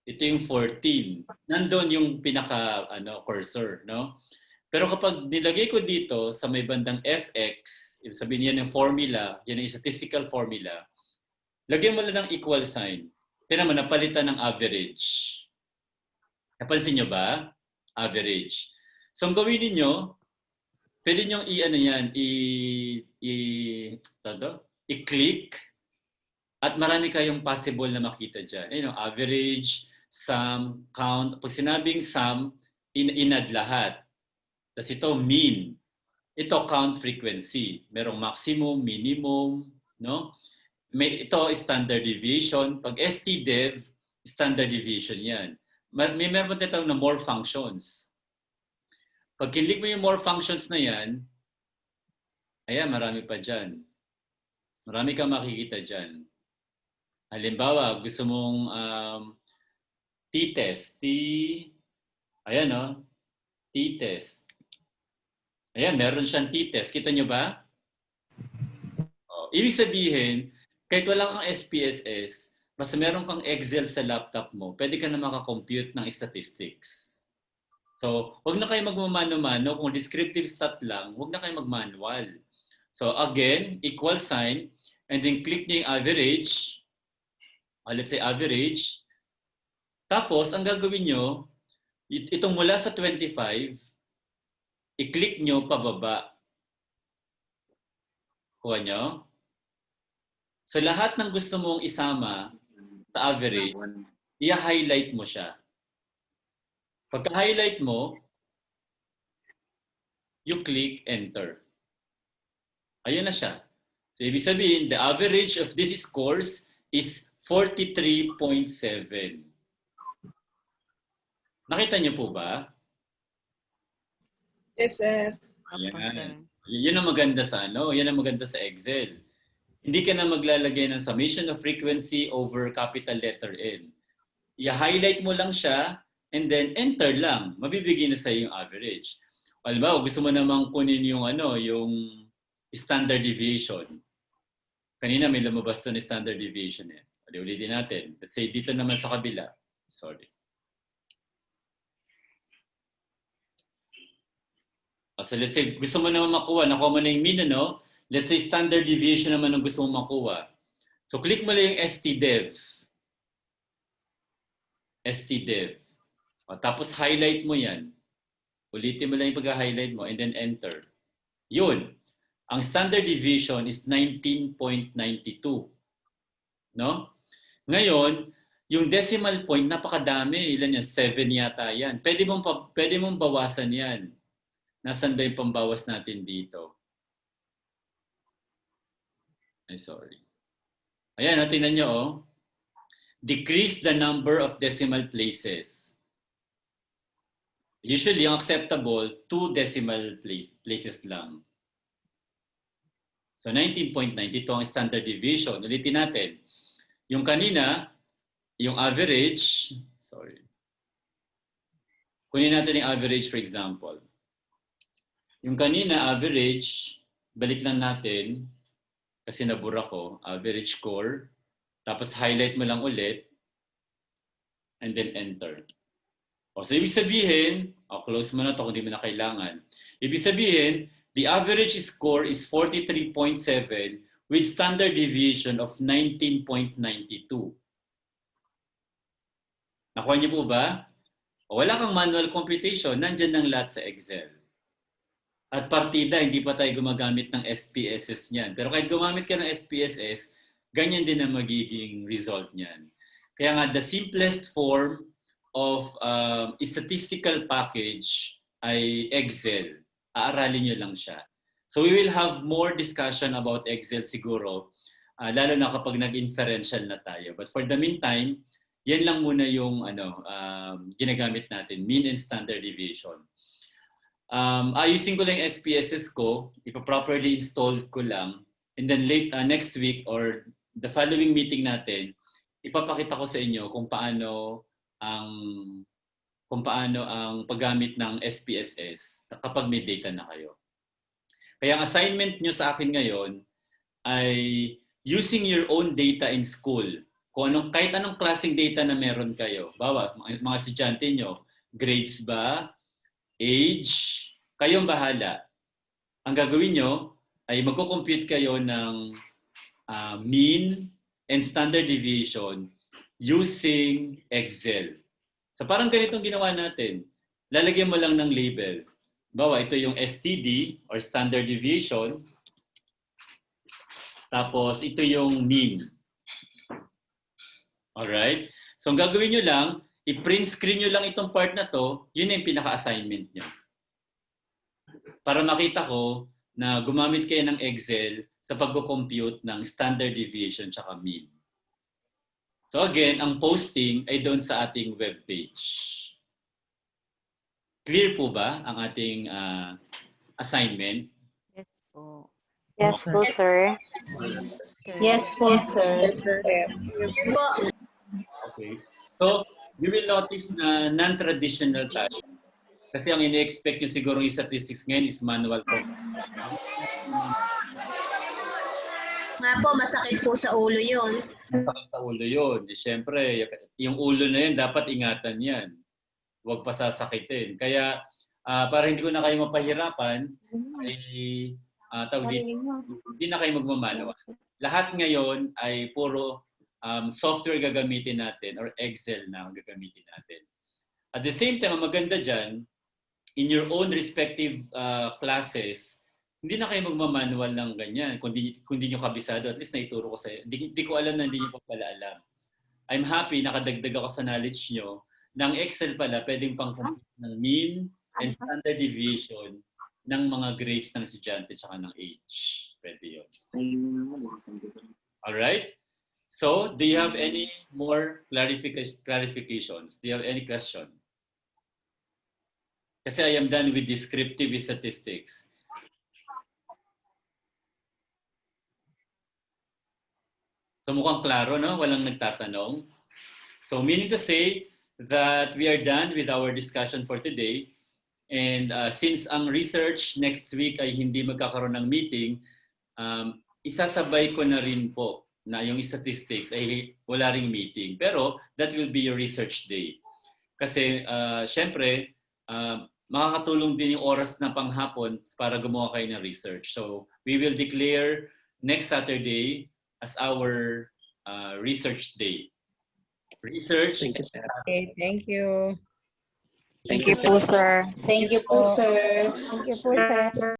ito yung 14. Nandun yung pinaka cursor, no? Pero kapag nilagay ko dito sa may bandang Fx, ibig sabihin yan yung formula, yan yung statistical formula, lagyan mo lang ng equal sign. Tignan mo, napalitan ng average. Napansin nyo ba? Average. So, ang gawin ninyo, pwede nyo i-click at marami kayong possible na makita dyan. Average, sum, count. Pag sinabing sum, inad lahat. Tapos ito, mean. Ito, count frequency. Merong maximum, minimum, no? Ito, standard deviation. Pag stdev, standard deviation yan. Meron din na more functions. Pag kilik mo yung more functions na yan, ayan, marami pa dyan. Marami kang makikita dyan. Halimbawa, gusto mong t-test. Ayan, no? T-test. Ayan, meron siyang t-test. Kita nyo ba? Ibig sabihin, kahit wala kang SPSS, basta meron kang Excel sa laptop mo, pwede ka na makakompute ng statistics. So, huwag na kayo magmamano-mano. Kung descriptive stat lang, huwag na kayo mag-manual. So, again, equal sign, and then click nyo yung average. Let's say average. Tapos, ang gagawin nyo, itong mula sa 25, i-click nyo pababa. Kuha nyo. So, lahat ng gusto mong isama sa average, i-highlight mo siya. Pagka-highlight mo, you click enter. Ayun na siya. So, ibig sabihin, the average of this scores is 43.7. Nakita niyo po ba? Yes, sir. Ayan. Yan ang maganda sa yan ang maganda sa Excel. Hindi ka na maglalagay ng summation of frequency over capital letter N. I-highlight mo lang siya, and then enter lang. Mabibigay na sa yung average. Halimbawa, gusto mo namang kunin yung yung standard deviation. Kanina may lumabas to ni standard deviation eh. Ulitin natin. Let's say dito naman sa kabila. Sorry. So let's say gusto mo naman nakuha mo na yung mean, Let's say standard deviation naman ang gusto mo makuha. So click mo lang yung stdev. stdev. Tapos highlight mo yan. Ulitin mo lang yung pag-highlight mo and then enter. Yun. Ang standard deviation is 19.92. No? Ngayon, Yung decimal point, napakadami. Ilan yan? 7 yata yan. Pwede mong bawasan yan. Nasaan ba yung pambawas natin dito? Ay, sorry. Ayan, tingnan nyo, oh. Decrease the number of decimal places. Usually, ang acceptable, 2 decimal places lang. So, 19.92 ang standard deviation. Ulitin natin. Yung kanina, yung average, sorry. Kunin natin yung average, for example. Yung kanina, average, balik lang natin, kasi nabura ko, average score. Tapos highlight mo lang ulit. And then enter. O, so ibig sabihin, close mo na ito kung di mo na kailangan. Ibig sabihin, the average score is 43.7 with standard deviation of 19.92. Nakuha niyo po ba? O, wala kang manual computation, nandyan ng lahat sa Excel. At partida, hindi pa tayo gumagamit ng SPSS niyan. Pero kahit gumamit ka ng SPSS, ganyan din ang magiging result niyan. Kaya nga, the simplest form of statistical package ay Excel. Aaralin nyo lang siya. So we will have more discussion about Excel siguro, lalo na kapag nag-inferential na tayo. But for the meantime, yan lang muna yung ginagamit natin, mean and standard deviation. Ayusin ko lang yung SPSS ko, ipa-properly install ko lang, and then next week or the following meeting natin, ipapakita ko sa inyo kung paano ang paggamit ng SPSS kapag may data na kayo. Kaya ang assignment nyo sa akin ngayon ay using your own data in school. Kahit anong klaseng data na meron kayo. Bawa, mga estudyante nyo, grades ba, age, kayong bahala. Ang gagawin nyo ay magko-compute kayo ng mean and standard deviation using Excel. So parang ganitong ginawa natin. Lalagyan mo lang ng label. Bawa, ito yung STD or standard deviation. Tapos ito yung mean. Alright? So ang gagawin nyo lang, i-print screen nyo lang itong part na to, yun yung pinaka-assignment nyo. Para makita ko na gumamit kayo ng Excel sa pagko-compute ng standard deviation tsaka mean. So again, ang posting ay doon sa ating webpage. Clear po ba ang ating assignment? Yes po. Yes po, sir. Yes po, sir. Okay. So, you will notice na non-traditional tayo. Kasi ang ini-expect nyo siguro yung statistics ngayon is manual program. Nga po, masakit po sa ulo yun. Masakit sa ulo yun. Siyempre, yung ulo na yun, dapat ingatan yan. Huwag pa sasakitin. Kaya, para hindi ko na kayo mapahirapan, ay hindi na kayo magmamanual. Lahat ngayon ay puro software gagamitin natin or Excel na gagamitin natin. At the same time, ang maganda dyan, in your own respective classes, hindi na kayo magmamanual ng ganyan. Kung di nyo kabisado, at least naituro ko sa iyo. Hindi ko alam na hindi nyo pa pala alam. I'm happy, nakadagdag ako sa knowledge nyo. Ng Excel pala, pwedeng pang-compute ng mean and standard deviation ng mga grades ng estudyante tsaka ng age. Pwede yun. Alright? So, do you have any more clarifications? Do you have any question? Kasi I am done with descriptive statistics. So mukhang klaro, no? Walang nagtatanong. So meaning to say that we are done with our discussion for today. And since ang research next week ay hindi magkakaroon ng meeting, isasabay ko na rin po na yung statistics ay wala ring meeting. Pero that will be your research day. Kasi syempre, makakatulong din yung oras na panghapon para gumawa kayo ng research. So we will declare next Saturday as our research day. Research. Thank you, sir. Okay, thank you. Thank Thank you po, sir. Thank you po, sir. Thank you po, sir.